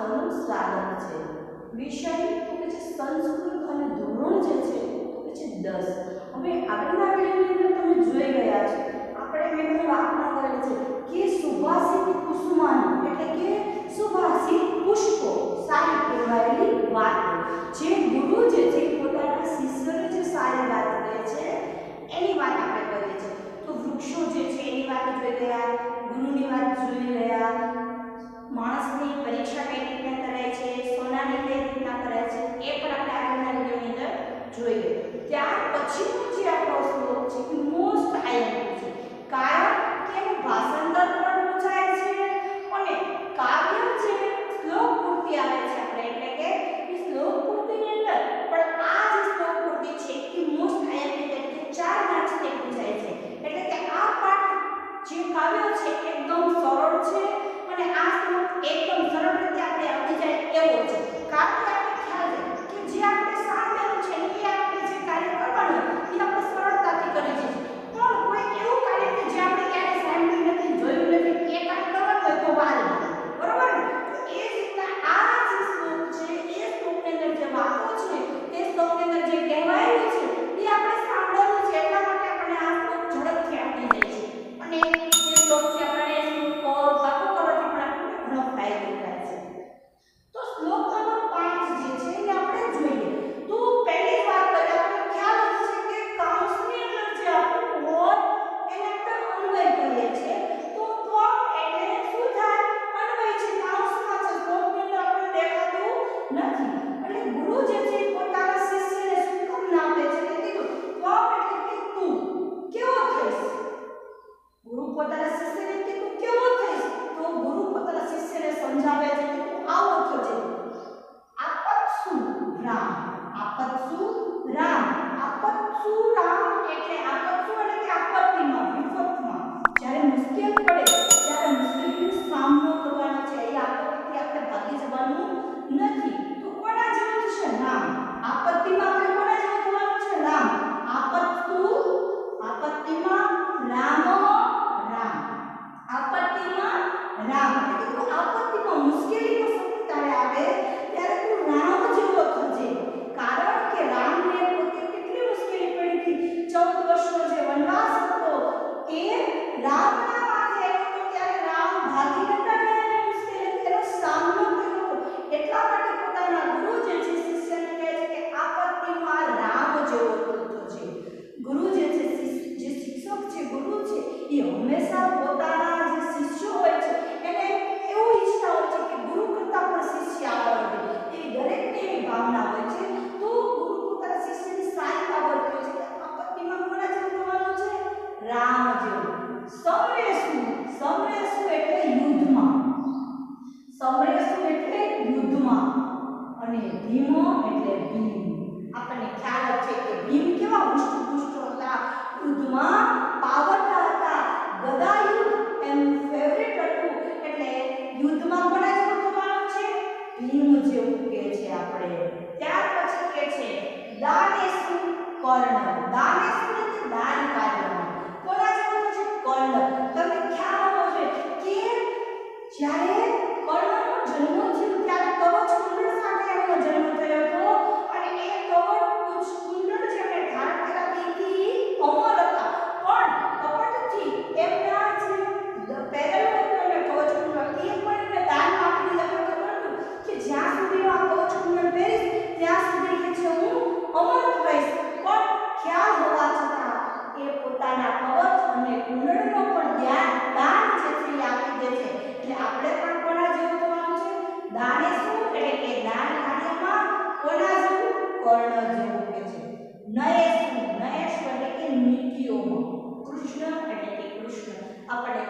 આપનું સ્વાગત છે। વિષય તો કે છે સંસ્કૃત અને ધોરણ જે છે તો કે છે 10। હવે આગળના વિડિયોની અંદર તમે જોઈ ગયા છો આપણે મેં તમને વાત કરેલી છે કે સુભાષિત કુસુમાની એટલે કે સુભાષિત પુષ્પો સારી કહેવાયેલી વાતો જે ગુરુ જે છે પોતાના શિષ્યને જે સારી વાત કહે છે એની વાત આપણે કરીએ છીએ। તો વૃક્ષો જે છે એની વાત જોઈ ગયા, ગુરુની વાત જોઈ ગયા, માણસની પરીક્ષા કઈ રીતના કરાય છે, સોનાની કઈ રીતના કરાય છે એ પણ આપણે આગળના વિડિયોની અંદર જોઈએ। ત્યાર પછીનો જે આપણો શ્લોક છે એ મોસ્ટ આઈએમપી છે, કારણ કે એનું ભાષાંતર પણ પૂછાય છે અને કાવ્ય છે શ્લોક પૂર્તિ આવે છે આપણે એટલે કે એ શ્લોક પૂર્તિની અંદર પણ આ જે શ્લોક પૂર્તિ છે એ મોસ્ટ આઈએમપી તરીકે 4 માર્ક્સને પૂછાય છે। એટલે કે આ પાઠ જે કાવ્ય છે એકદમ સરળ છે અને આ શ્લોક એકદમ સરળ રીતે આપણે આવડી જાય એવો છે, કારણ કે આપણે ખ્યાલ છે કે જે આપણે સાંભળેલું છે એ આપણે જે કાર્ય કરવાનું એ આપણે સરળતાથી કરી શકીએ, પણ કોઈ એવું કાર્ય કે જે આપણે ક્યારે સાંભળ્યું નથી, જોયું નથી, એ કાર્ય કરવાનું હોય તો વાર લાગે, બરોબર ને? તો એ જ રીતના આ જે શ્લોક છે એ શ્લોકની અંદર જે વાતો છે એ શ્લોકની અંદર જે કહેવાયેલું છે એ આપણે સાંભળેલું છે એટલા માટે આપણે આ શ્લોક ઝડપથી આવડી જાય છે અને એ શ્લોકથી આપણે શ્લોક વાતો કરવાથી પણ આપણને ઘણો ફાયદો થાય છે। તો શ્લોક નંબર 5 જે છે એ આપણે જોઈએ। તો પહેલી વાત કરીએ આપણે ખ્યાલ હશે કે કાઉન્સની અંદર જે આપણું હોય એને આપણે અન્વય કરીએ છીએ। તો એટલે શું થાય? અન્વય છે, કાઉન્સમાં છે, શ્લોકની અંદર આપણે દેખાતું નથી એટલે ગુરુ જે છે પોતાના શિષ્યને શું કામ આપે છે કે કીધું એટલે કે તું કેવો થઈશ, ગુરુ પોતાના શિષ્યને કીધું કેવો થઈશ, તો ગુરુ પોતાના શિષ્યને સમજાવે છે કે તું આવો થજે। આપત્સુ રામ, આપત્સુ રામ, આપત્સુ રામ એટલે આપત્સુ એટલે કે આપત્તિમાં, વિપતમાં જ્યારે મુશ્કેલ પડે ત્યારે મુશ્કેલીનો સામનો કરવાનો છે, એ આપત્તિથી આપણે ભાગી જવાનું નથી। તો કોના જેવું થશે? રામ। આપત્તિમાં આપણે કોના જેવું થવાનું છે? રામ। આપત્સુ, આપત્તિમાં રામો રામ, આપત્તિમાં રામ એટલે કે આપત્તિમાં મુશ્કેલીનો સમય તારે આવે ત્યારે તું રામ જેવો થજે, કારણ કે રામને પોતે કેટલી મુશ્કેલી પડી હતી, 14 વર્ષનો જે વનવાસ હતો એ રામના માથે હતો ત્યારે રામ ભાગી નતા ગયા મુશ્કેલી તેનો સામનો કર્યો હતો, એટલા માટે પોતાના ગુરુ જે છે શિષ્યને કહે છે કે આપત્તિમાં રામ જેવો થજે। ગુરુ જે છે જે શિક્ષક છે, ગુરુ છે એ હંમેશા પોતાના જે શિષ્યો હોય છે એને એવું ઈચ્છતા હોય છે કે ગુરુ કરતા પણ શિષ્ય આગળ વધે, એ દરેકની એવી ભાવના હોય છે। તો ગુરુ પોતાના શિષ્યની સારી બાબત કહે છે કે આપત્તિમાં કોના જેવું થવાનું છે? રામ જેવું। સમરેસુ, સમરેસુ એટલે યુદ્ધમાં, સમરેસુ એટલે યુદ્ધમાં અને ભીમો એટલે ભીમ। આપણને ખ્યાલ છે કે ભીમ કેવા હુષ્ટ હતા, યુદ્ધમાં પાવરતા હતા, ગદા યુદ્ધ એમનું ફેવરેટ હતું એટલે યુદ્ધમાં કોના જેવું થવાનું છે? ભીમ જેવું કહે છે આપણે। ત્યાર પછી કહે છે દાનેસુ કર્ણ, દાનેસુ એટલે દાન કાર્યમાં કોના જેવું છે? કર્ણ। તમને ખ્યાલ હોવો જોઈએ કે જ્યારે કર્ણનો જન્મ થયો ત્યારે કવચ કુંડળ સાથે એનો જન્મ થયો હતો અને એ કવચ કુંડળ જે એમણે ધારણ કરાવી હતી અમર હતા, પણ કપટથી એમના જે પહેરેલું હતું એમને કવચ કુંડળ એ પણ એમને દાનમાં આપી દીધા। ખબર હતું કે જ્યાં સુધી આ કવચ કુંડળ પહેરીશ ત્યાં સુધી કે છે હું અમર રહીશ, પણ ખ્યાલ હોવા છતાં એ પોતાના કવચ અને કુંડળનો પણ દાન જે છે એ આપી દે છે। એટલે આપણે પણ કોના જેવું થવાનું છે? દાનેસુ એટલે કે દાન કાર્યમાં કોના જેવું? કર્ણ જેવું કે છે। નયેસુ, નયેસુ એટલે કે નીતિઓમાં, કૃષ્ણ એટલે કે કૃષ્ણ। આપણે